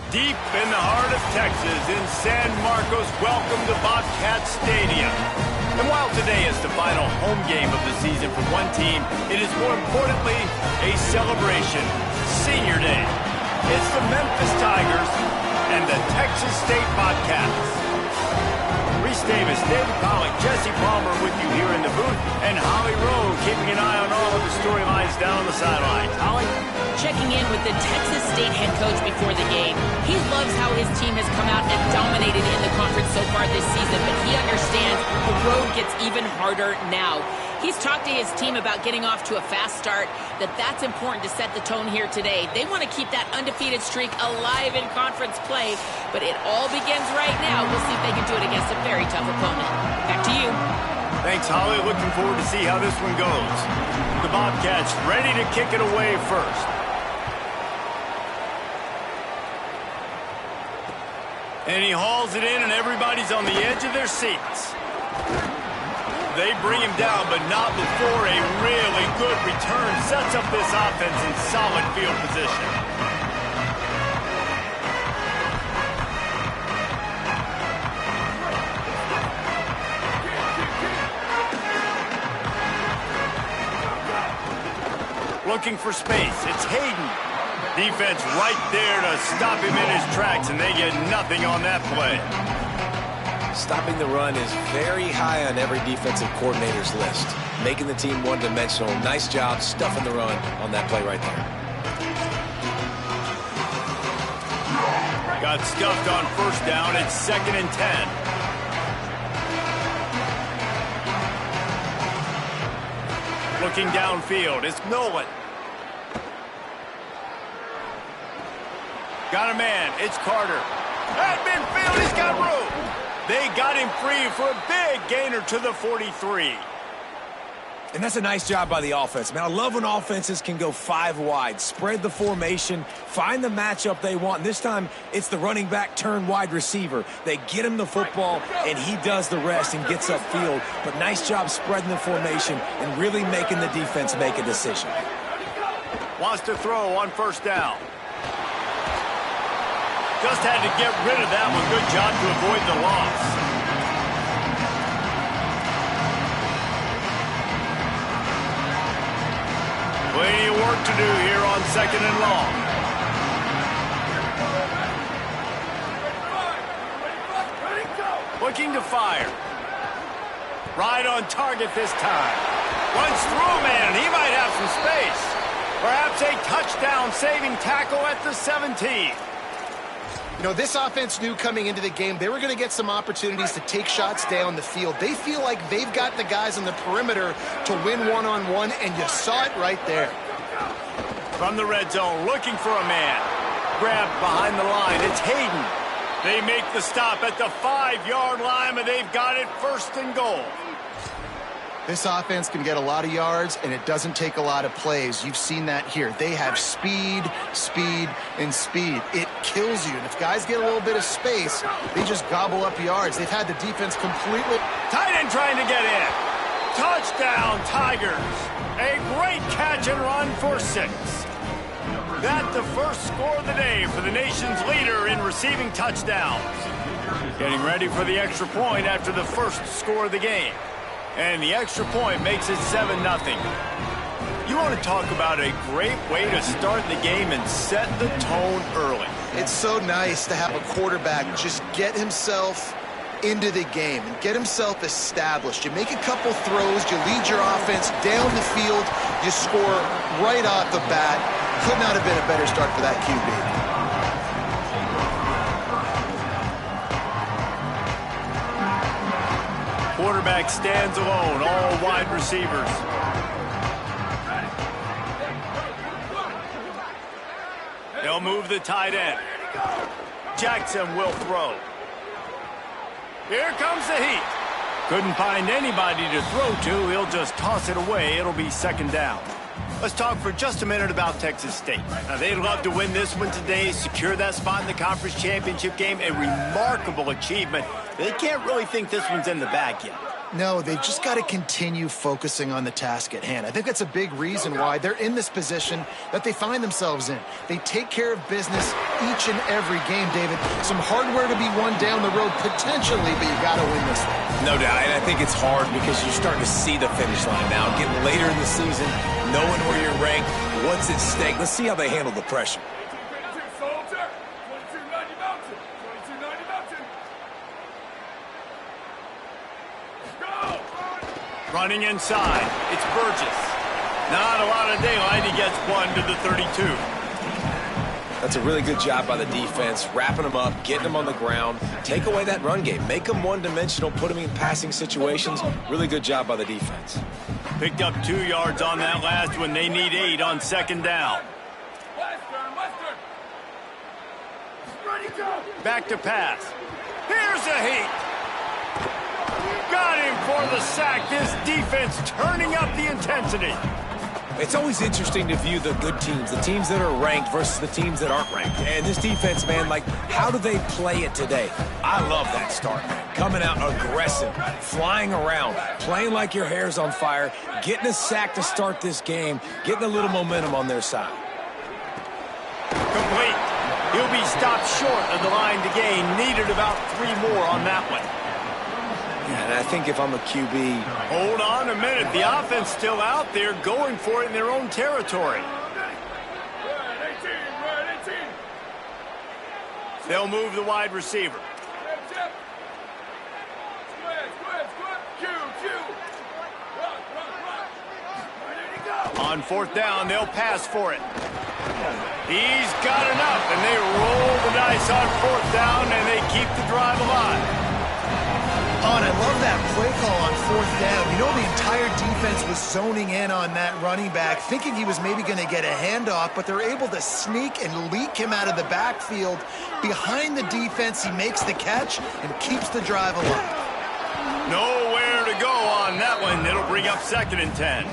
Deep in the heart of Texas, in San Marcos, welcome to Bobcat Stadium. And while today is the final home game of the season for one team, it is more importantly a celebration, Senior Day. It's the Memphis Tigers and the Texas State Bobcats. Reese Davis, David Pollock, Jesse Palmer with you here in the booth, and Holly Rowe keeping an eye on all of the storylines down on the sidelines. Holly? Checking in with the Texas State head coach before the game. He loves how his team has come out and dominated in the conference so far this season, but he understands the road gets even harder now. He's talked to his team about getting off to a fast start, that's important to set the tone here today. They want to keep that undefeated streak alive in conference play, but it all begins right now. We'll see if they can do it against a very tough opponent. Back to you. Thanks, Holly. Looking forward to see how this one goes. The Bobcats ready to kick it away first. And he hauls it in, and everybody's on the edge of their seats. They bring him down, but not before a really good return sets up this offense in solid field position. Looking for space. It's Hayden. Defense right there to stop him in his tracks, and they get nothing on that play. Stopping the run is very high on every defensive coordinator's list. Making the team one-dimensional. Nice job stuffing the run on that play right there. Got stuffed on first down. It's 2nd and 10. Looking downfield. It's Nolan. Got a man. It's Carter. At midfield, he's got room. They got him free for a big gainer to the 43. And that's a nice job by the offense. Man, I love when offenses can go 5 wide, spread the formation, find the matchup they want. This time, it's the running back turn wide receiver. They get him the football, and he does the rest and gets upfield. But nice job spreading the formation and really making the defense make a decision. Wants to throw on first down. Just had to get rid of that one. Good job to avoid the loss. Plenty of work to do here on 2nd and long. Looking to fire. Right on target this time. Runs through a man. He might have some space. Perhaps a touchdown-saving tackle at the 17. You know, this offense knew coming into the game they were going to get some opportunities to take shots down the field. They feel like they've got the guys on the perimeter to win one-on-one, and you saw it right there. From the red zone, looking for a man. Grabbed behind the line. It's Hayden. They make the stop at the 5-yard line, and they've got it 1st and goal. This offense can get a lot of yards, and it doesn't take a lot of plays. You've seen that here. They have speed, speed, and speed. It kills you. And if guys get a little bit of space, they just gobble up yards. They've had the defense completely... Tight end trying to get in. Touchdown, Tigers. A great catch and run for 6. That's the first score of the day for the nation's leader in receiving touchdowns. Getting ready for the extra point after the first score of the game. And the extra point makes it 7-0. You want to talk about a great way to start the game and set the tone early. It's so nice to have a quarterback just get himself into the game and get himself established. You make a couple throws, you lead your offense down the field, you score right off the bat. Could not have been a better start for that QB. Quarterback stands alone, all wide receivers. They'll move the tight end. Jackson will throw. Here comes the heat. Couldn't find anybody to throw to. He'll just toss it away. It'll be 2nd down. Let's talk for just a minute about Texas State. Now, they'd love to win this one today, secure that spot in the conference championship game. A remarkable achievement. They can't really think this one's in the bag yet. No, they've just got to continue focusing on the task at hand. I think that's a big reason why they're in this position that they find themselves in. They take care of business each and every game, David. Some hardware to be won down the road potentially, but you got to win this one. No doubt, and I think it's hard because you're starting to see the finish line now. Getting later in the season, knowing where you're ranked, what's at stake. Let's see how they handle the pressure. Running inside, it's Burgess. Not a lot of daylight, he gets one to the 32. That's a really good job by the defense, wrapping them up, getting them on the ground, take away that run game, make them one-dimensional, put them in passing situations. Really good job by the defense. Picked up 2 yards on that last one. They need 8 on second down. Back to pass. Here's a heat. Got him for the sack. This defense turning up the intensity. It's always interesting to view the good teams, the teams that are ranked versus the teams that aren't ranked. And this defense, man, like, how do they play it today? I love that start, man. Coming out aggressive, flying around, playing like your hair's on fire, getting a sack to start this game, getting a little momentum on their side. Complete. He'll be stopped short of the line to gain. Needed about 3 more on that one. And I think if I'm a QB... Hold on a minute. The offense still out there going for it in their own territory. They'll move the wide receiver. On fourth down, they'll pass for it. He's got enough, and they roll the dice on fourth down, and they keep the drive alive. Oh, and I love that play call on fourth down. You know, the entire defense was zoning in on that running back, thinking he was maybe going to get a handoff, but they're able to sneak and leak him out of the backfield. Behind the defense, he makes the catch and keeps the drive alive. Nowhere to go on that one. It'll bring up 2nd and 10.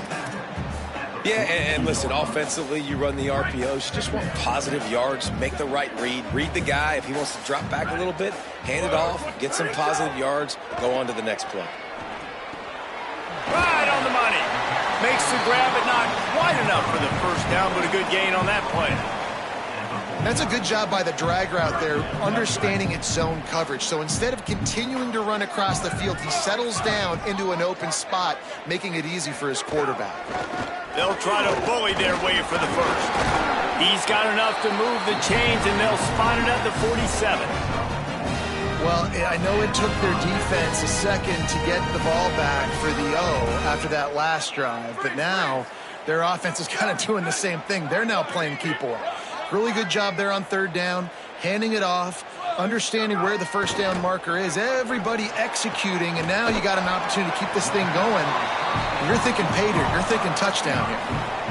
Yeah, and listen, offensively, you run the RPOs. You just want positive yards, make the right read the guy. If he wants to drop back a little bit, hand it off, get some positive yards, go on to the next play. Right on the money. Makes the grab, but not quite enough for the first down, but a good gain on that play. That's a good job by the drag route there, understanding its zone coverage. So instead of continuing to run across the field, he settles down into an open spot, making it easy for his quarterback. They'll try to bully their way for the first. He's got enough to move the chains, and they'll spot it at the 47. Well, I know it took their defense a second to get the ball back for the O after that last drive, but now their offense is kind of doing the same thing. They're now playing keep away. Really good job there on third down, handing it off, understanding where the first down marker is, everybody executing, and now you got an opportunity to keep this thing going. You're thinking pay dirt. You're thinking touchdown here.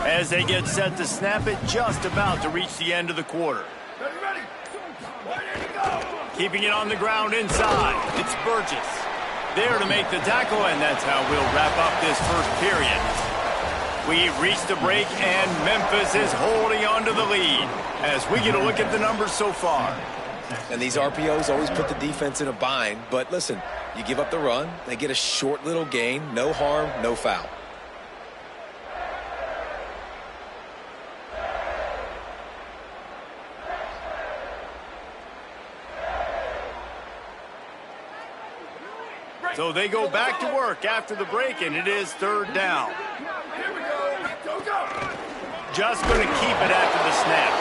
As they get set to snap it, just about to reach the end of the quarter. Keeping it on the ground inside, it's Burgess. There to make the tackle, and that's how we'll wrap up this first period. We've reached the break, and Memphis is holding on to the lead as we get a look at the numbers so far. And these RPOs always put the defense in a bind, but listen, you give up the run, they get a short little gain, no harm, no foul. So they go back to work after the break, and it is third down. Just going to keep it after the snap.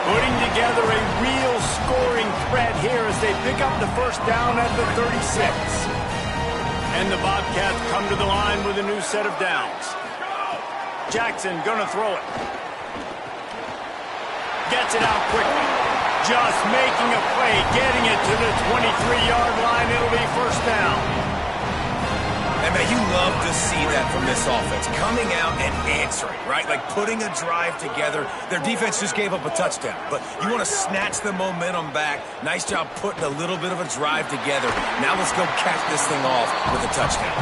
Putting together a real scoring threat here as they pick up the first down at the 36. And the Bobcats come to the line with a new set of downs. Jackson going to throw it. Gets it out quickly. Just making a play, getting it to the 23-yard line. It'll be first down. And Man, you love to see that from this offense. Coming out and answering, right? Like putting a drive together. Their defense just gave up a touchdown, but you want to snatch the momentum back. Nice job putting a little bit of a drive together. Now let's go catch this thing off with a touchdown.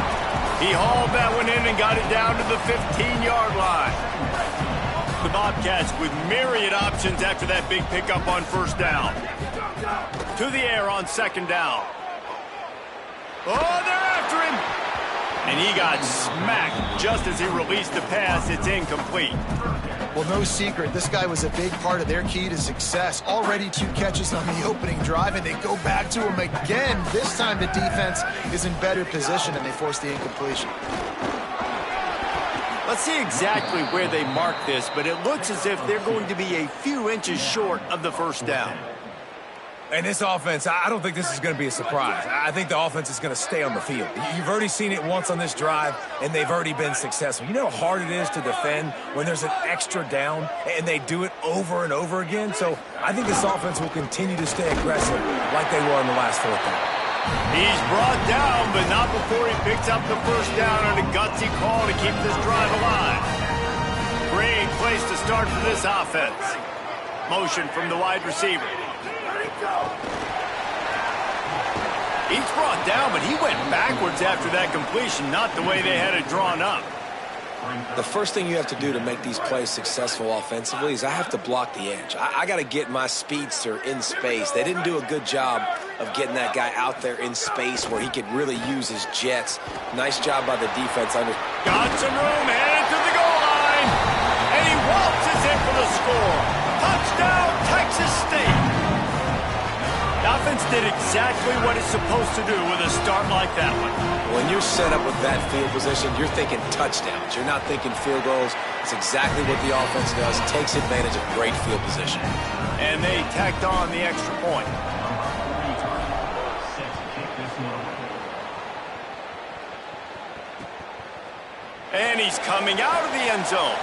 He hauled that one in and got it down to the 15-yard line. The Bobcats with myriad options after that big pickup on first down. To the air on second down. Oh, they're after him. And he got smacked just as he released the pass. It's incomplete. Well, no secret, this guy was a big part of their key to success. Already 2 catches on the opening drive, and they go back to him again. This time the defense is in better position, and they force the incompletion. Let's see exactly where they mark this, but it looks as if they're going to be a few inches short of the first down. And this offense, I don't think this is going to be a surprise. I think the offense is going to stay on the field. You've already seen it once on this drive, and they've already been successful. You know how hard it is to defend when there's an extra down, and they do it over and over again? So I think this offense will continue to stay aggressive like they were on the last 4th down. He's brought down, but not before he picks up the first down on a gutsy call to keep this drive alive. Great place to start for this offense. Motion from the wide receiver. He's brought down, but he went backwards after that completion, not the way they had it drawn up. The first thing you have to do to make these plays successful offensively is I have to block the edge. I got to get my speedster in space. They didn't do a good job of getting that guy out there in space where he could really use his jets. Nice job by the defense. Got some room, headed to the goal line, and he waltzes in for the score. Touchdown, Texas State. The offense did exactly what it's supposed to do with a start like that one. When you're set up with that field position, you're thinking touchdowns. You're not thinking field goals. It's exactly what the offense does. Takes advantage of great field position. And they tacked on the extra point. And he's coming out of the end zone.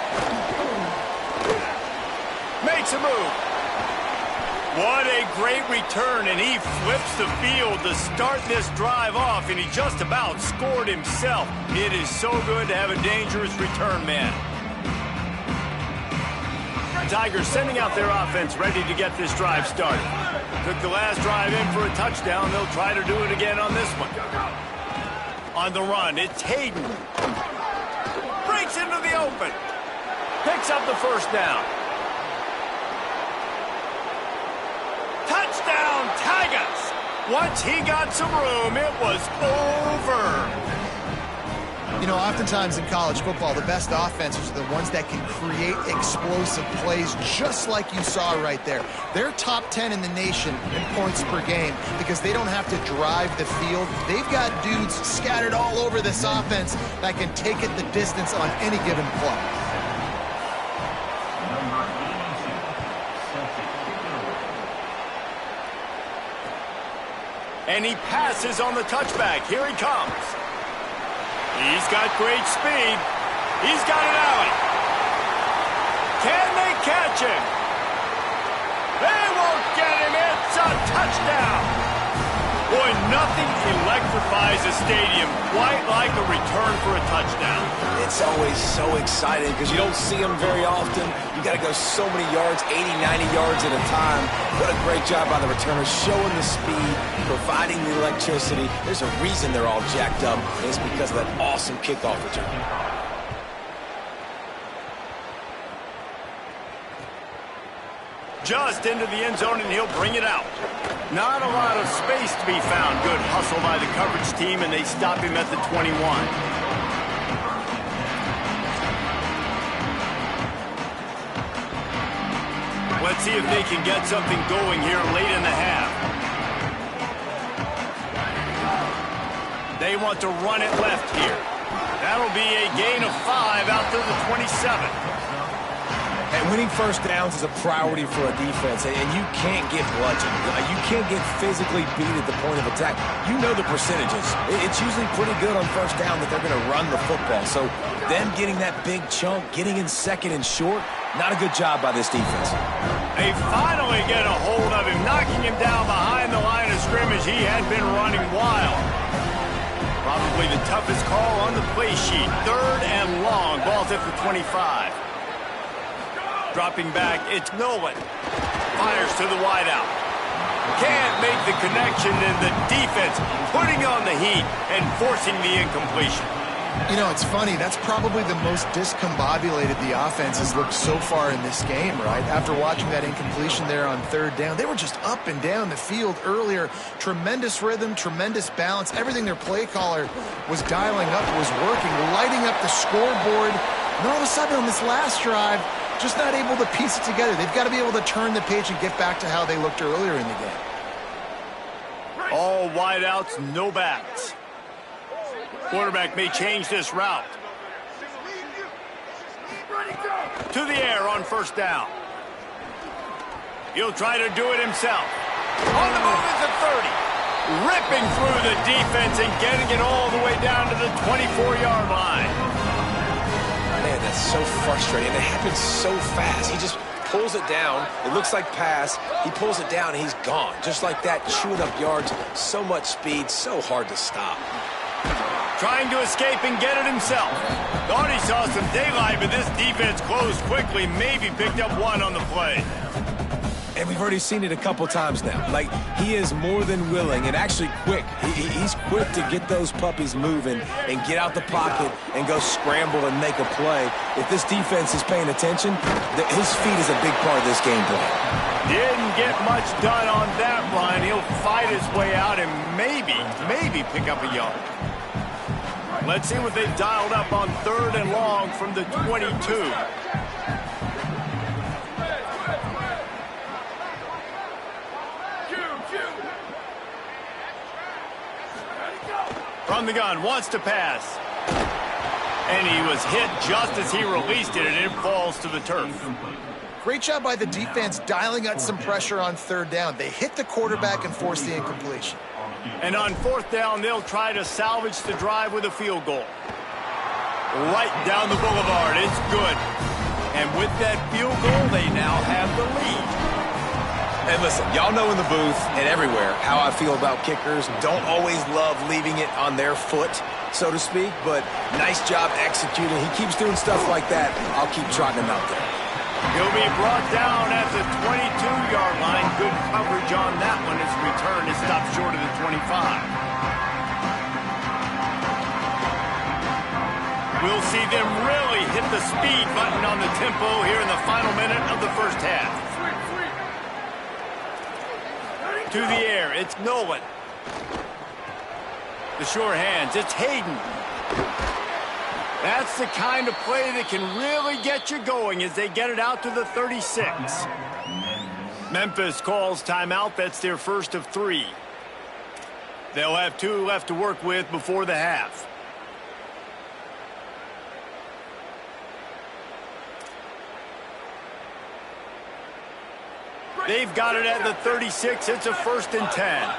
Makes a move. What a great return, and he flips the field to start this drive off, and he just about scored himself. It is so good to have a dangerous return man. Tigers sending out their offense ready to get this drive started. Took the last drive in for a touchdown. They'll try to do it again on this one. On the run, it's Hayden. Breaks into the open. Picks up the first down. Touchdown, Tigers! Once he got some room, it was over. You know, oftentimes in college football, the best offenses are the ones that can create explosive plays just like you saw right there. They're top 10 in the nation in points per game because they don't have to drive the field. They've got dudes scattered all over this offense that can take it the distance on any given play. And he passes on the touchback. Here he comes. He's got great speed. He's got an alley. Can they catch him? They won't get him. It's a touchdown. Boy, nothing electrifies a stadium quite like a return for a touchdown. It's always so exciting because you don't see them very often. You got to go so many yards, 80, 90 yards at a time. What a great job by the returners, showing the speed, providing the electricity. There's a reason they're all jacked up, and it's because of that awesome kickoff return. Just into the end zone, and he'll bring it out. Not a lot of space to be found. Good hustle by the coverage team, and they stop him at the 21. Let's see if they can get something going here late in the half. They want to run it left here. That'll be a gain of 5 out to the 27. And winning first downs is a priority for a defense, and you can't get bludgeoned. You can't get physically beat at the point of attack. You know the percentages. It's usually pretty good on first down that they're going to run the football. So them getting that big chunk, getting in second and short, not a good job by this defense. They finally get a hold of him, knocking him down behind the line of scrimmage. He had been running wild. Probably the toughest call on the play sheet. 3rd and long. Ball's at the 25. Dropping back, it's Nolan. Fires to the wideout. Can't make the connection, and the defense putting on the heat and forcing the incompletion. You know, it's funny. That's probably the most discombobulated the offense has looked so far in this game, right? After watching that incompletion there on 3rd down, they were just up and down the field earlier. Tremendous rhythm, tremendous balance. Everything their play caller was dialing up was working, lighting up the scoreboard. And all of a sudden on this last drive, just not able to piece it together. They've got to be able to turn the page and get back to how they looked earlier in the game. All wideouts, no backs. Quarterback may change this route. To the air on 1st down. He'll try to do it himself. On the move is the 30. Ripping through the defense and getting it all the way down to the 24-yard line. Man, that's so frustrating. It happens so fast. He just pulls it down. It looks like pass. He pulls it down, and he's gone. Just like that, chewing up yards. So much speed, so hard to stop. Trying to escape and get it himself. Thought he saw some daylight, but this defense closed quickly. Maybe picked up 1 on the play. And we've already seen it a couple times now. Like, he is more than willing and actually quick. He's quick to get those puppies moving and get out the pocket and go scramble and make a play. If this defense is paying attention, his feet is a big part of this game plan. Didn't get much done on that line. He'll fight his way out and maybe pick up a yard. Let's see what they've dialed up on 3rd and long from the 22. From the gun, wants to pass. And he was hit just as he released it, and it falls to the turf. Great job by the defense dialing out some pressure on 3rd down. They hit the quarterback and forced the incompletion. And on 4th down, they'll try to salvage the drive with a field goal. Right down the boulevard, it's good. And with that field goal, they now have the lead. And listen, y'all know in the booth and everywhere how I feel about kickers. Don't always love leaving it on their foot, so to speak, but nice job executing. He keeps doing stuff like that. I'll keep trotting him out there. He'll be brought down at the 22-yard line. Good coverage on that one. His return is stopped short of the 25. We'll see them really hit the speed button on the tempo here in the final minute of the 1st half. To the air, it's Nolan. The sure hands, it's Hayden. That's the kind of play that can really get you going as they get it out to the 36. Memphis calls timeout. That's their first of 3. They'll have 2 left to work with before the half. They've got it at the 36. It's a 1st and 10.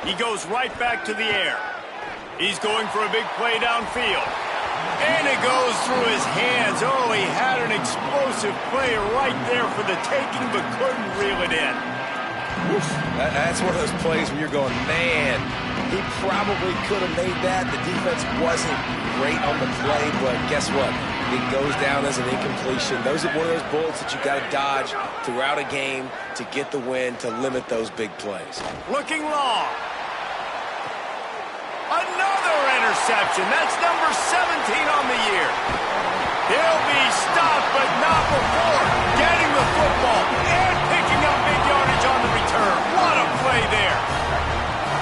He goes right back to the air. He's going for a big play downfield. And it goes through his hands. Oh, he had an explosive play right there for the taking, but couldn't reel it in. That's one of those plays where you're going, man, he probably could have made that. The defense wasn't great on the play, but guess what? It goes down as an incompletion. Those are one of those bullets that you got to dodge throughout a game to get the win, to limit those big plays. Looking long. Another interception. That's number 17 on the year. He'll be stopped, but not before getting the football and picking up big yardage on the return. What a play there.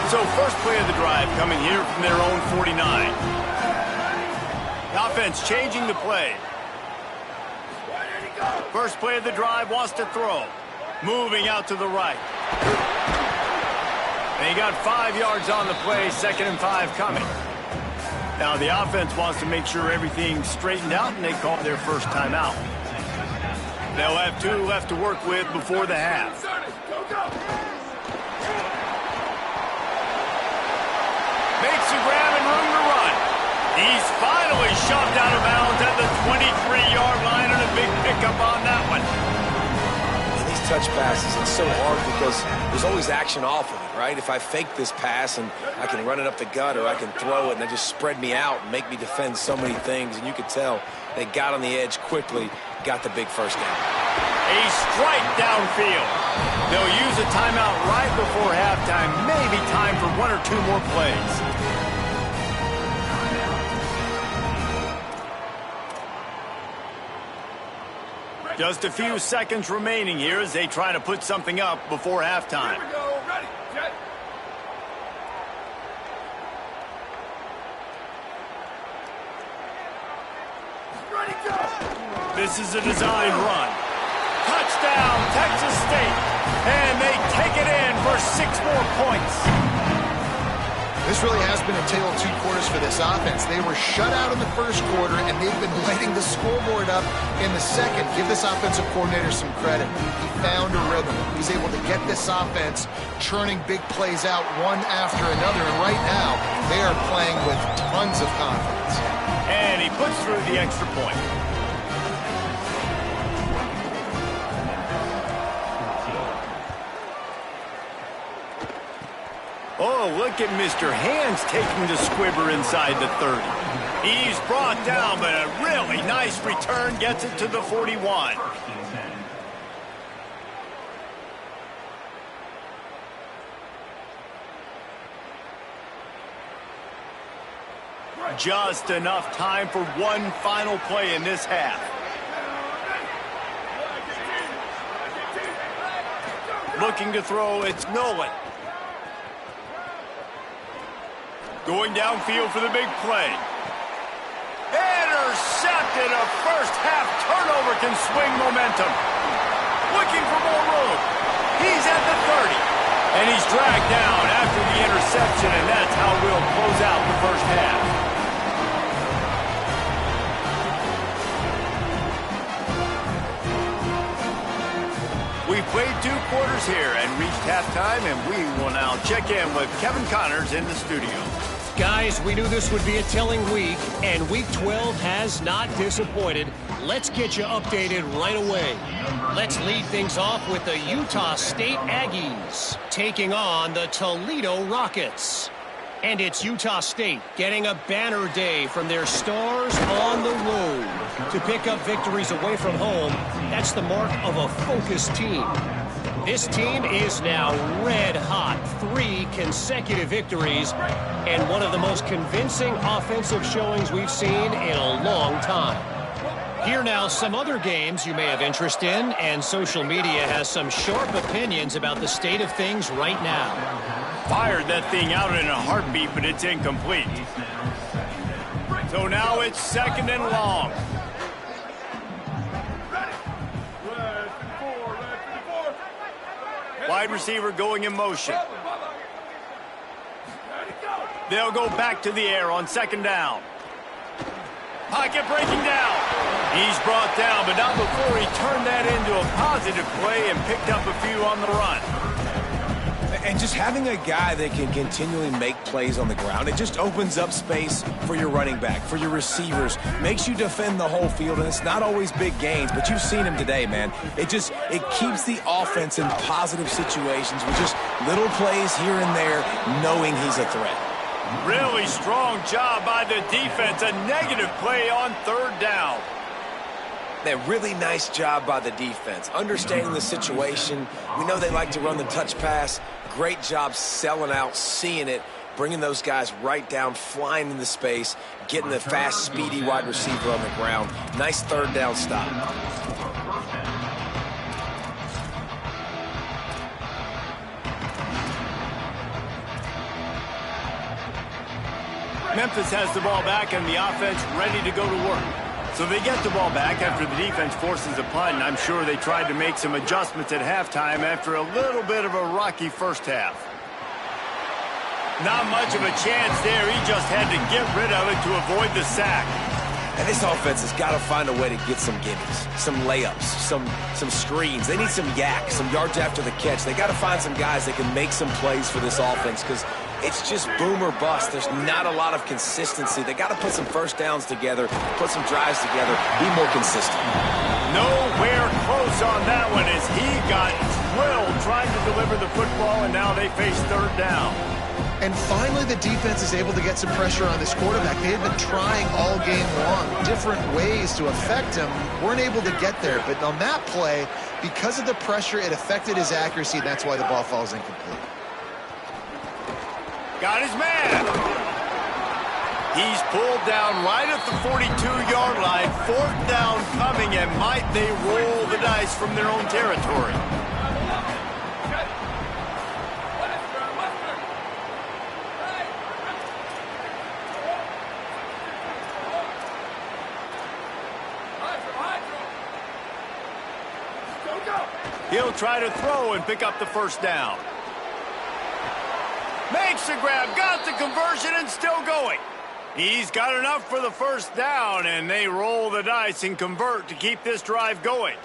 So first play of the drive coming here from their own 49. The offense changing the play. First play of the drive, wants to throw. Moving out to the right. And he got 5 yards on the play, 2nd and 5 coming. Now the offense wants to make sure everything's straightened out, and they call their first timeout. They'll have 2 left to work with before the half. Makes the grab and room to run. He's finally shoved out of bounds at the 23-yard line, and a big pickup on that one. And these touch passes, it's so hard because there's always action off of it, right? If I fake this pass and I can run it up the gut or I can throw it and they just spread me out and make me defend so many things, and you could tell they got on the edge quickly, got the big first down. A strike downfield. They'll use a timeout right before halftime. Maybe time for one or two more plays. Just a few seconds remaining here as they try to put something up before halftime. Here we go. Ready, set. Ready, go. This is a design run. Touchdown, Texas State. And they take it in for 6 more points. This really has been a tale of two quarters for this offense. They were shut out in the first quarter, and they've been lighting the scoreboard up in the second. Give this offensive coordinator some credit. He found a rhythm. He's able to get this offense churning big plays out one after another. And right now, they are playing with tons of confidence. And he puts through the extra point. Oh, look at Mr. Hands taking the squibber inside the 30. He's brought down, but a really nice return gets it to the 41. Just enough time for one final play in this half. Looking to throw, it's Nolan. Going downfield for the big play. Intercepted. A first-half turnover can swing momentum. Looking for more room. He's at the 30. And he's dragged down after the interception, and that's how we'll close out the first half. We've played 2 quarters here and reached halftime, and we will now check in with Kevin Connors in the studio. Guys, we knew this would be a telling week, and Week 12 has not disappointed. Let's get you updated right away. Let's lead things off with the Utah State Aggies taking on the Toledo Rockets. And it's Utah State getting a banner day from their stars on the road. To pick up victories away from home, that's the mark of a focused team. This team is now red hot. 3 consecutive victories and one of the most convincing offensive showings we've seen in a long time. Here now, some other games you may have interest in, and social media has some sharp opinions about the state of things right now. Fired that thing out in a heartbeat, but it's incomplete. So now it's 2nd and long. Wide receiver going in motion. They'll go back to the air on 2nd down. Pocket breaking down. He's brought down, but not before he turned that into a positive play and picked up a few on the run. And just having a guy that can continually make plays on the ground, it just opens up space for your running back, for your receivers, makes you defend the whole field, and it's not always big gains, but you've seen him today, man. It keeps the offense in positive situations with just little plays here and there, knowing he's a threat. Really strong job by the defense. A negative play on 3rd down. That really nice job by the defense, understanding the situation. We know they like to run the touch pass. Great job selling out, seeing it, bringing those guys right down, flying into space, getting the fast, speedy wide receiver on the ground. Nice 3rd down stop. Memphis has the ball back and the offense ready to go to work. So they get the ball back after the defense forces a punt, and I'm sure they tried to make some adjustments at halftime after a little bit of a rocky first half. Not much of a chance there. He just had to get rid of it to avoid the sack. And this offense has got to find a way to get some gimmies, some layups, some screens. They need some yak, some yards after the catch. They got to find some guys that can make some plays for this offense because it's just boom or bust. There's not a lot of consistency. They got to put some first downs together, put some drives together, be more consistent. Nowhere close on that one as he got drilled trying to deliver the football, and now they face third down. And finally, the defense is able to get some pressure on this quarterback. They had been trying all game long different ways to affect him. Weren't able to get there. But on that play, because of the pressure, it affected his accuracy, and that's why the ball falls incomplete. Got his man. He's pulled down right at the 42-yard line. Fourth down coming, and might they roll the dice from their own territory. He'll try to throw and pick up the first down. Makes the grab, got the conversion, and still going. He's got enough for the first down, and they roll the dice and convert to keep this drive going.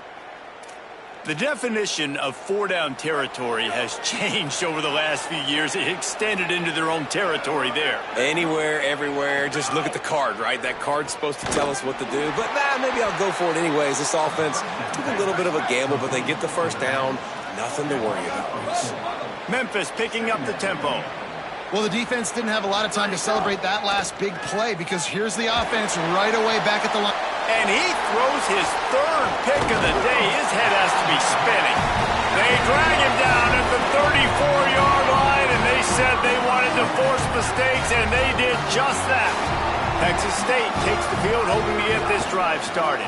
The definition of four-down territory has changed over the last few years. It extended into their own territory there. Anywhere, everywhere, just look at the card, right? That card's supposed to tell us what to do, but maybe I'll go for it anyways. This offense took a little bit of a gamble, but they get the first down. Nothing to worry about. Memphis picking up the tempo. Well, the defense didn't have a lot of time to celebrate that last big play because here's the offense right away back at the line. And he throws his third pick of the day. His head has to be spinning. They drag him down at the 34-yard line, and they said they wanted to force mistakes, and they did just that. Texas State takes the field, hoping to get this drive started.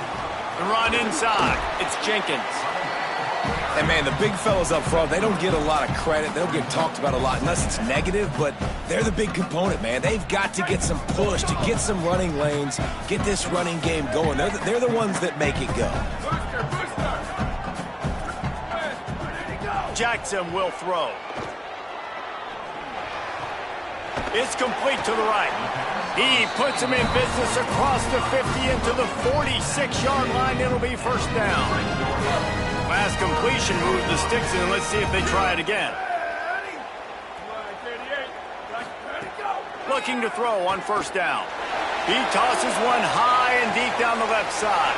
The run inside. It's Jenkins. And, man, the big fellas up front, they don't get a lot of credit. They don't get talked about a lot unless it's negative, but they're the big component, man. They've got to get some push, to get some running lanes, get this running game going. They're the ones that make it go. Jackson will throw. It's complete to the right. He puts him in business across the 50 into the 46-yard line. It'll be first down. Last completion moved the sticks in. Let's see if they try it again. Looking to throw on first down. He tosses one high and deep down the left side.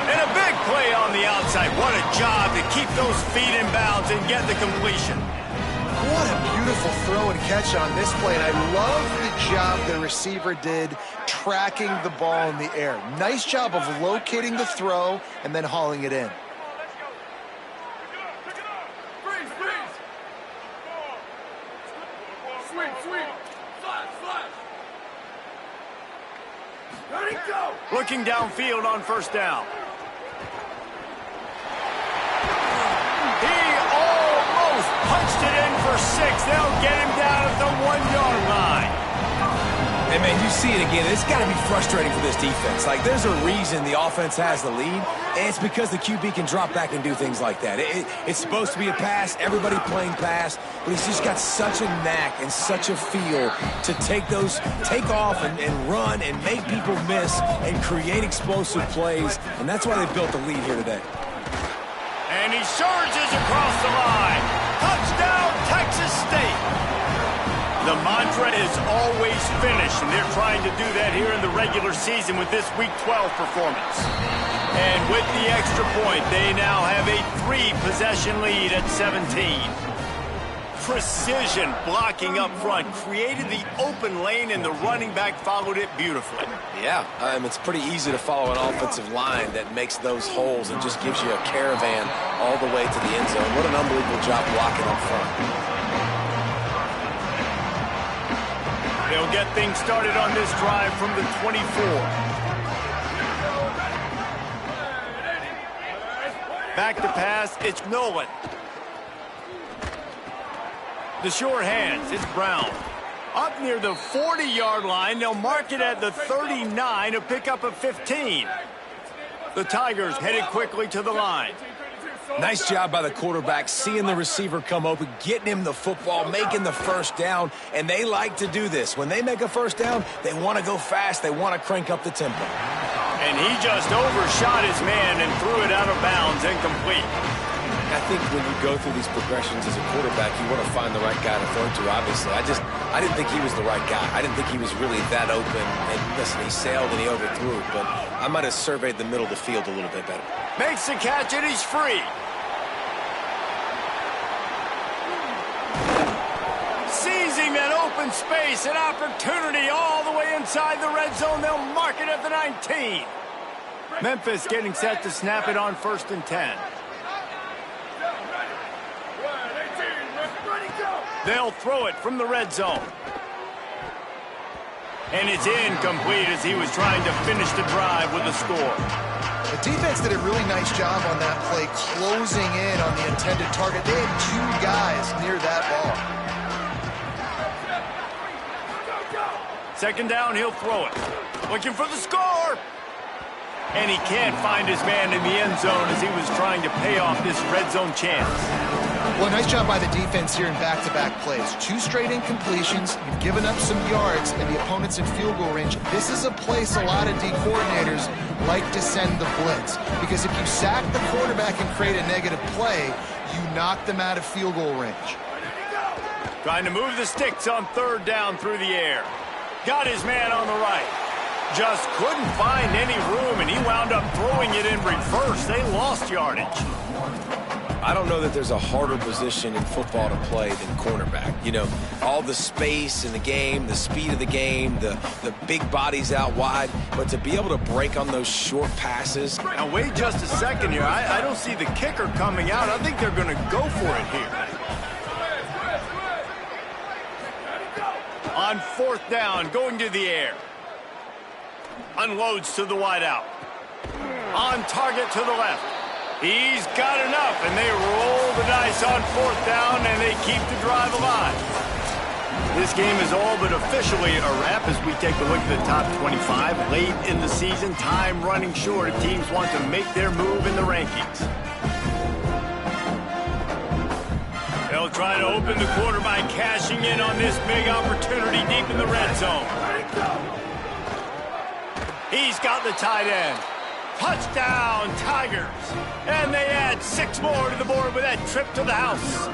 And a big play on the outside. What a job to keep those feet in bounds and get the completion. What a beautiful throw and catch on this play. And I love the job the receiver did tracking the ball in the air. Nice job of locating the throw and then hauling it in. Looking downfield on first down. He almost punched it in for 6. They'll get him down at the 1-yard line. And, man, you see it again. It's got to be frustrating for this defense. Like, there's a reason the offense has the lead, and it's because the QB can drop back and do things like that. It's supposed to be a pass, everybody playing pass, but he's just got such a knack and such a feel to take off and run and make people miss and create explosive plays, and that's why they built the lead here today. And he surges across the line. Touchdown, Texas State. The mantra is always finish, and they're trying to do that here in the regular season with this Week 12 performance. And with the extra point, they now have a 3-possession lead at 17. Precision blocking up front created the open lane, and the running back followed it beautifully. Yeah, it's pretty easy to follow an offensive line that makes those holes and just gives you a caravan all the way to the end zone. What an unbelievable job blocking up front. They'll get things started on this drive from the 24. Back to pass, it's Nolan. The short hands, it's Brown. Up near the 40-yard line, they'll mark it at the 39, a pickup of 15. The Tigers headed quickly to the line. Nice job by the quarterback, seeing the receiver come open, getting him the football, making the first down, and they like to do this. When they make a first down, they want to go fast, they want to crank up the tempo. And he just overshot his man and threw it out of bounds, incomplete. I think when you go through these progressions as a quarterback, you want to find the right guy to throw to, obviously. I didn't think he was the right guy. I didn't think he was really that open. And listen, he sailed and he overthrew, but I might have surveyed the middle of the field a little bit better. Makes the catch and he's free. open space, an opportunity all the way inside the red zone. They'll mark it at the 19. Memphis getting set to snap it on 1st and 10. They'll throw it from the red zone. And it's incomplete as he was trying to finish the drive with a score. The defense did a really nice job on that play, closing in on the intended target. They had 2 guys near that ball. 2nd down, he'll throw it. Looking for the score. And he can't find his man in the end zone as he was trying to pay off this red zone chance. Well, nice job by the defense here in back-to-back plays. 2 straight incompletions. You've given up some yards, and the opponent's in field goal range. This is a place a lot of D coordinators like to send the blitz, because if you sack the quarterback and create a negative play, you knock them out of field goal range. Trying to move the sticks on 3rd down through the air. Got his man on the right. Just couldn't find any room, and he wound up throwing it in reverse. They lost yardage. I don't know that there's a harder position in football to play than cornerback. You know, all the space in the game, the speed of the game, the big bodies out wide. But to be able to break on those short passes. Now, wait just a second here. I don't see the kicker coming out. I think they're going to go for it here. On 4th down, going to the air. Unloads to the wideout. On target to the left. He's got enough, and they roll the dice on 4th down, and they keep the drive alive. This game is all but officially a wrap as we take a look at the top 25. Late in the season, time running short if teams want to make their move in the rankings. They'll try to open the quarter by cashing in on this big opportunity deep in the red zone. He's got the tight end. Touchdown, Tigers. And they add 6 more to the board with that trip to the house.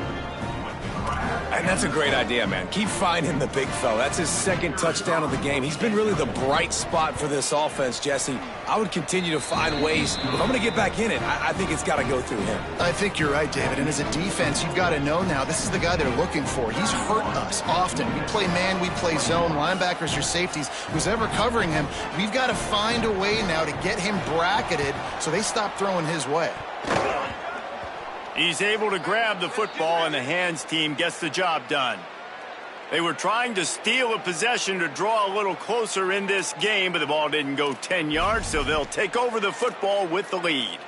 And that's a great idea, man. Keep finding the big fella. That's his 2nd touchdown of the game. He's been really the bright spot for this offense, Jesse. I would continue to find ways. If I'm going to get back in it, I think it's got to go through him. I think you're right, David. And as a defense, you've got to know now, this is the guy they're looking for. He's hurt us often. We play man, we play zone, linebackers or safeties. Who's ever covering him, we've got to find a way now to get him bracketed so they stop throwing his way. He's able to grab the football, and the hands team gets the job done. They were trying to steal a possession to draw a little closer in this game, but the ball didn't go 10 yards, so they'll take over the football with the lead.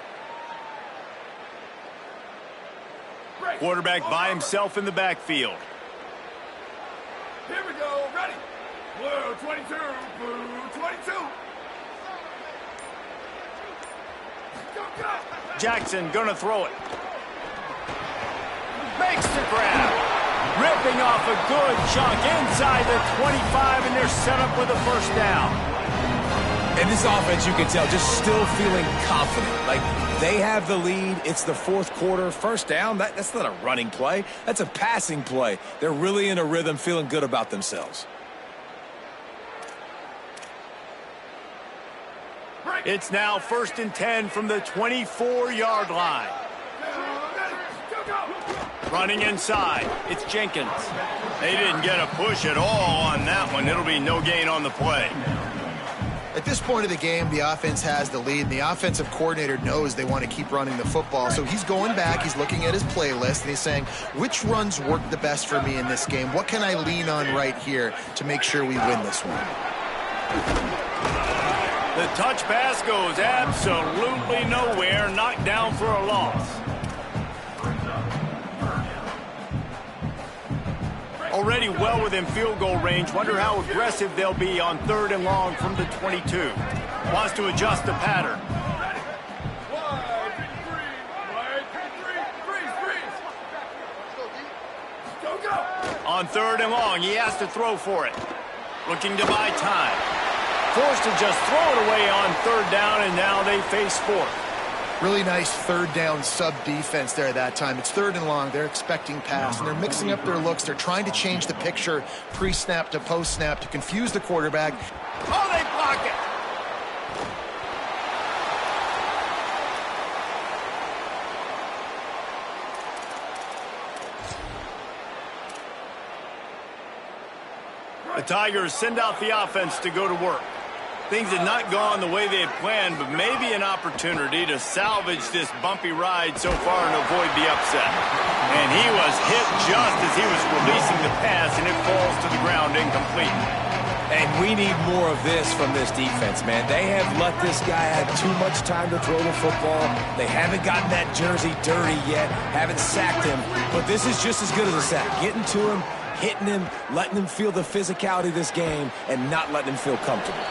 Quarterback by himself in the backfield. Here we go, ready. Blue 22, blue 22. Go, go. Jackson gonna throw it. Makes the grab. Ripping off a good chunk inside the 25, and they're set up with a 1st down. And this offense, you can tell, just still feeling confident. Like, they have the lead. It's the 4th quarter. 1st down, that's not a running play. That's a passing play. They're really in a rhythm, feeling good about themselves. It's now 1st and 10 from the 24-yard line. Running inside, it's Jenkins. They didn't get a push at all on that one. It'll be no gain on the play. At this point of the game, the offense has the lead, and the offensive coordinator knows they want to keep running the football. So he's going back, he's looking at his playlist, and he's saying, which runs work the best for me in this game? What can I lean on right here to make sure we win this one? The touch pass goes absolutely nowhere, knocked down for a loss. Already well within field goal range. Wonder how aggressive they'll be on 3rd and long from the 22. Wants to adjust the pattern. On 3rd and long, he has to throw for it. Looking to buy time. Forced to just throw it away on 3rd down, and now they face 4th. Really nice 3rd down sub-defense there that time. It's 3rd and long. They're expecting pass, and they're mixing up their looks. They're trying to change the picture pre-snap to post-snap to confuse the quarterback. Oh, they block it. The Tigers send out the offense to go to work. Things had not gone the way they had planned, but maybe an opportunity to salvage this bumpy ride so far and avoid the upset. And he was hit just as he was releasing the pass, and it falls to the ground incomplete. And we need more of this from this defense, man. They have let this guy have too much time to throw the football. They haven't gotten that jersey dirty yet, haven't sacked him. But this is just as good as a sack. Getting to him, hitting him, letting him feel the physicality of this game, and not letting him feel comfortable.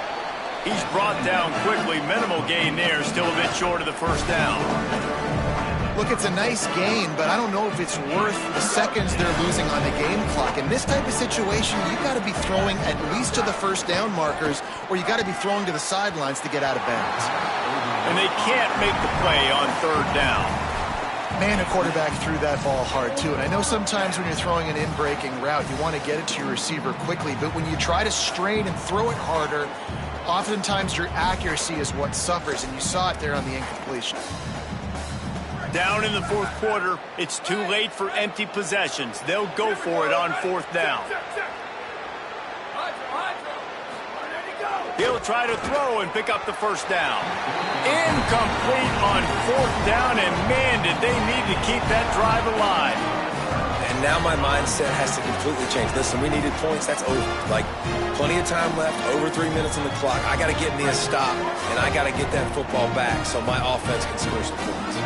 He's brought down quickly. Minimal gain there. Still a bit short of the first down. Look, it's a nice gain, but I don't know if it's worth the seconds they're losing on the game clock. In this type of situation, you got to be throwing at least to the first down markers, or you got to be throwing to the sidelines to get out of bounds. And they can't make the play on third down. Man, a quarterback threw that ball hard, too. And I know sometimes when you're throwing an in-breaking route, you want to get it to your receiver quickly. But when you try to strain and throw it harder, oftentimes your accuracy is what suffers, and you saw it there on the incompletion. Down in the fourth quarter, it's too late for empty possessions. They'll go for it on fourth down. He'll try to throw and pick up the first down. Incomplete on fourth down, and man, did they need to keep that drive alive. And now my mindset has to completely change. Listen, we needed points. That's over. Like, plenty of time left, over 3 minutes on the clock. I got to get me a stop, and I got to get that football back so my offense can score some points.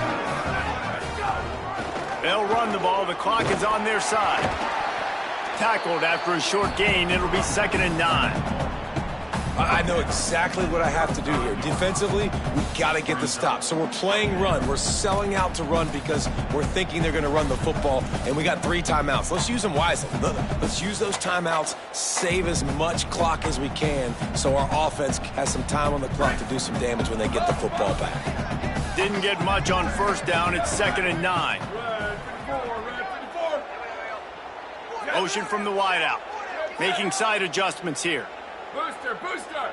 They'll run the ball. The clock is on their side. Tackled after a short gain. It'll be 2nd and 9. I know exactly what I have to do here. Defensively, we've got to get the stop. So we're playing run. We're selling out to run because we're thinking they're going to run the football, and we got 3 timeouts. Let's use them wisely. Let's use those timeouts, save as much clock as we can so our offense has some time on the clock to do some damage when they get the football back. Didn't get much on first down. It's 2nd and 9. Motion from the wideout. Making side adjustments here. Booster, booster!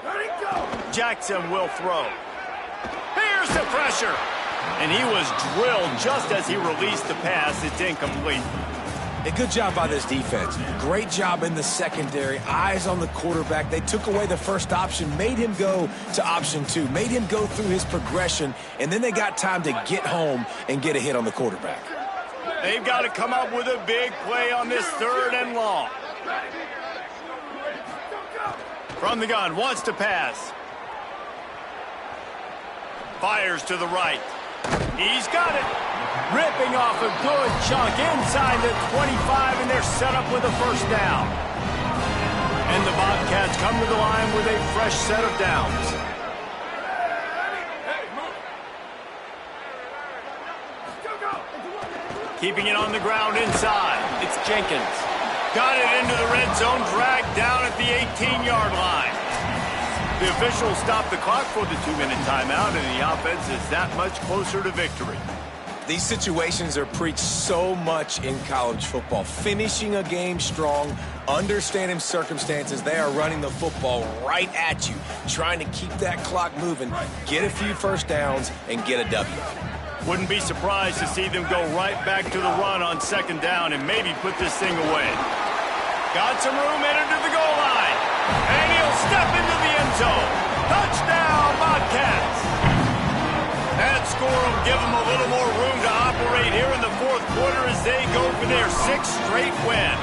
Let it go! Jackson will throw. Here's the pressure! And he was drilled just as he released the pass. It's incomplete. A good job by this defense. Great job in the secondary. Eyes on the quarterback. They took away the first option, made him go to option 2, made him go through his progression, and then they got time to get home and get a hit on the quarterback. They've got to come up with a big play on this 3rd and long. From the gun, wants to pass. Fires to the right. He's got it. Ripping off a good chunk inside the 25, and they're set up with a first down. And the Bobcats come to the line with a fresh set of downs. Keeping it on the ground inside. It's Jenkins. Got it into the red zone, dragged down at the 18-yard line. The officials stopped the clock for the 2-minute timeout, and the offense is that much closer to victory. These situations are preached so much in college football. Finishing a game strong, understanding circumstances. They are running the football right at you, trying to keep that clock moving, get a few first downs, and get a W. Wouldn't be surprised to see them go right back to the run on 2nd down and maybe put this thing away. Got some room headed to the goal line. And he'll step into the end zone. Touchdown, Bobcats. That score will give them a little more room to operate here in the fourth quarter as they go for their 6th straight win.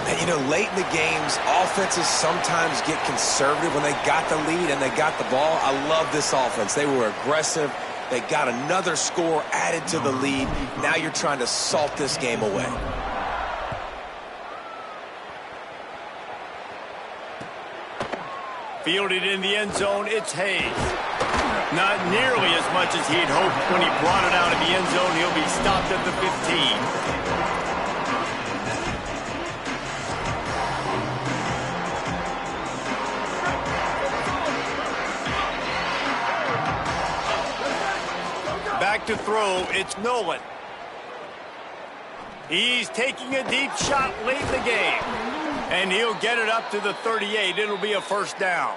And, you know, late in the games, offenses sometimes get conservative when they got the lead and they got the ball. I love this offense. They were aggressive. They got another score added to the lead. Now you're trying to salt this game away. Fielded in the end zone, it's Hayes. Not nearly as much as he'd hoped when he brought it out of the end zone. He'll be stopped at the 15. Back to throw, it's Nolan. He's taking a deep shot late in the game. And he'll get it up to the 38. It'll be a first down.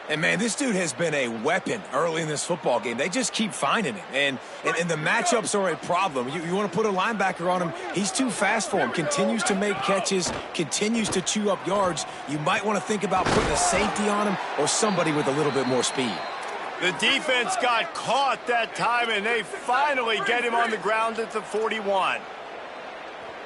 And, man, this dude has been a weapon early in this football game. They just keep finding him. And the matchups are a problem. You want to put a linebacker on him, he's too fast for him. Continues to make catches, continues to chew up yards. You might want to think about putting a safety on him or somebody with a little bit more speed. The defense got caught that time, and they finally get him on the ground at the 41.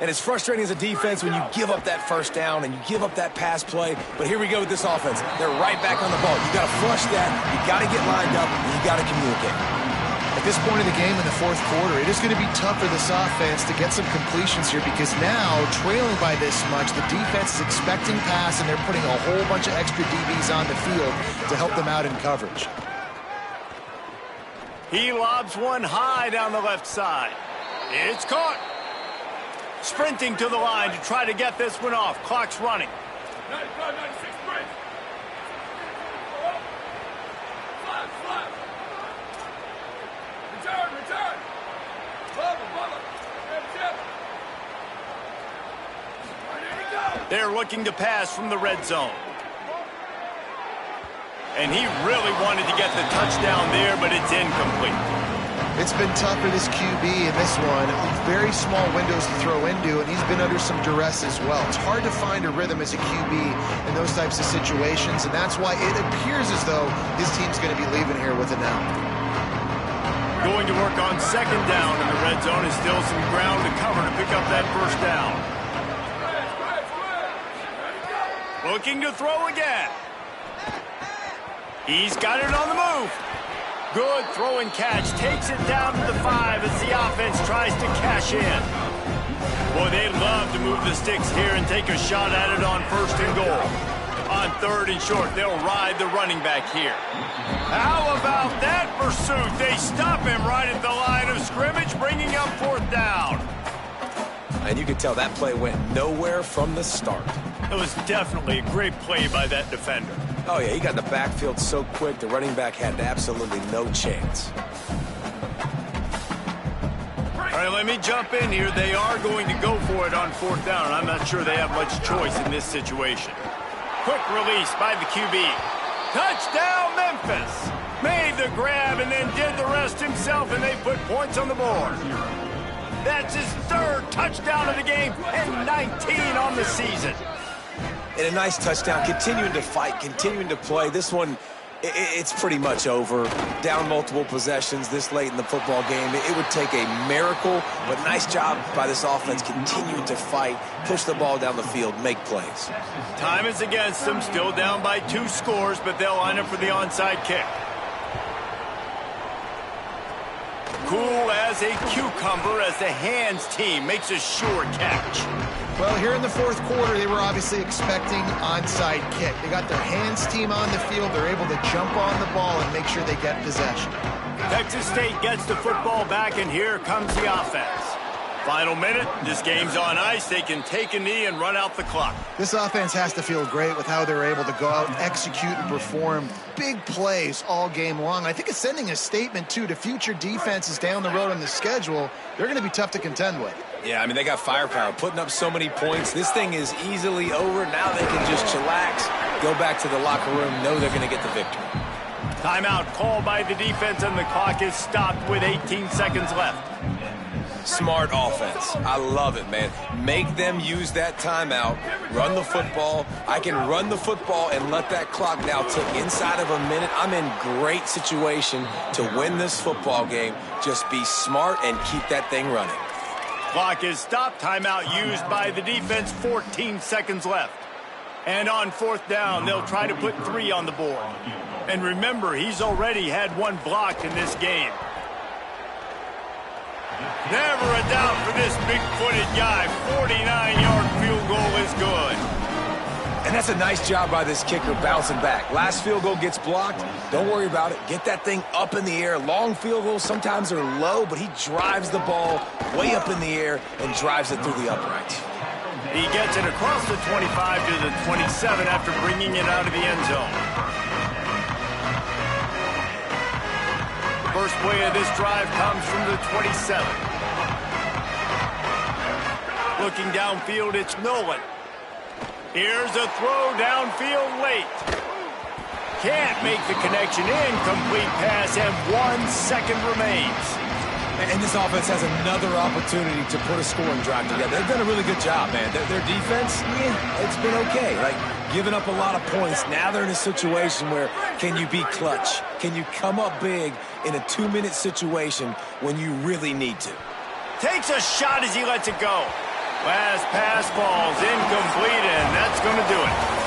And it's frustrating as a defense when you give up that first down and you give up that pass play. But here we go with this offense. They're right back on the ball. You got to flush that. You got to get lined up, and you got to communicate. At this point of the game in the fourth quarter, it is going to be tough for this offense to get some completions here because now, trailing by this much, the defense is expecting pass, and they're putting a whole bunch of extra DBs on the field to help them out in coverage. He lobs one high down the left side. It's caught. Sprinting to the line to try to get this one off. Clock's running. 95, 96, break. Slap. Return. Bubba. Tip. Ready to go. They're looking to pass from the red zone. And he really wanted to get the touchdown there, but it's incomplete. It's been tough for this QB in this one. Very small windows to throw into, and he's been under some duress as well. It's hard to find a rhythm as a QB in those types of situations, and that's why it appears as though his team's going to be leaving here with it now. Going to work on second down in the red zone is still some ground to cover to pick up that first down. Looking to throw again. He's got it on the move. Good throw and catch. Takes it down to the 5 as the offense tries to cash in. Boy, they'd love to move the sticks here and take a shot at it on first and goal. On third and short, they'll ride the running back here. How about that pursuit? They stop him right at the line of scrimmage, bringing up fourth down. And you can tell that play went nowhere from the start. It was definitely a great play by that defender. Oh, yeah, he got in the backfield so quick, the running back had absolutely no chance. All right, let me jump in here. They are going to go for it on fourth down, and I'm not sure they have much choice in this situation. Quick release by the QB. Touchdown, Memphis! Made the grab and then did the rest himself, and they put points on the board. That's his third touchdown of the game and 19 on the season. And a nice touchdown, continuing to fight, continuing to play. This one, it's pretty much over. Down multiple possessions this late in the football game. It would take a miracle, but nice job by this offense continuing to fight, push the ball down the field, make plays. Time is against them, still down by 2 scores, but they'll line up for the onside kick. Cool as a cucumber as the hands team makes a sure catch. Well, here in the fourth quarter, they were obviously expecting onside kick. They got their hands team on the field. They're able to jump on the ball and make sure they get possession. Texas State gets the football back, and here comes the offense. Final minute, this game's on ice. They can take a knee and run out the clock. This offense has to feel great with how they're able to go out, execute, and perform big plays all game long. I think it's sending a statement, too, to future defenses down the road on the schedule. They're going to be tough to contend with. Yeah, I mean, they got firepower, putting up so many points. This thing is easily over. Now they can just chillax, go back to the locker room, know they're going to get the victory. Timeout called by the defense, and the clock is stopped with 18 seconds left. Smart offense. I love it, man. Make them use that timeout, run the football. I can run the football and let that clock now tick inside of a minute. I'm in great situation to win this football game. Just be smart and keep that thing running. Clock is stopped. Timeout used by the defense. 14 seconds left. And on fourth down, they'll try to put 3 on the board. And remember, he's already had 1 blocked in this game. Never a doubt for this big-footed guy. 49-yard field goal is good. And that's a nice job by this kicker bouncing back. Last field goal gets blocked. Don't worry about it. Get that thing up in the air. Long field goals sometimes are low, but he drives the ball way up in the air and drives it through the uprights. He gets it across the 25 to the 27 after bringing it out of the end zone. First play of this drive comes from the 27. Looking downfield, it's Nolan. Here's a throw downfield late. Can't make the connection. Incomplete pass, and 1 second remains. And this offense has another opportunity to put a scoring drive together. They've done a really good job, man. Their defense, yeah, it's been okay. Like, giving up a lot of points. Now they're in a situation where can you be clutch? Can you come up big in a 2-minute situation when you really need to? Takes a shot as he lets it go. Last pass falls incomplete, and that's going to do it.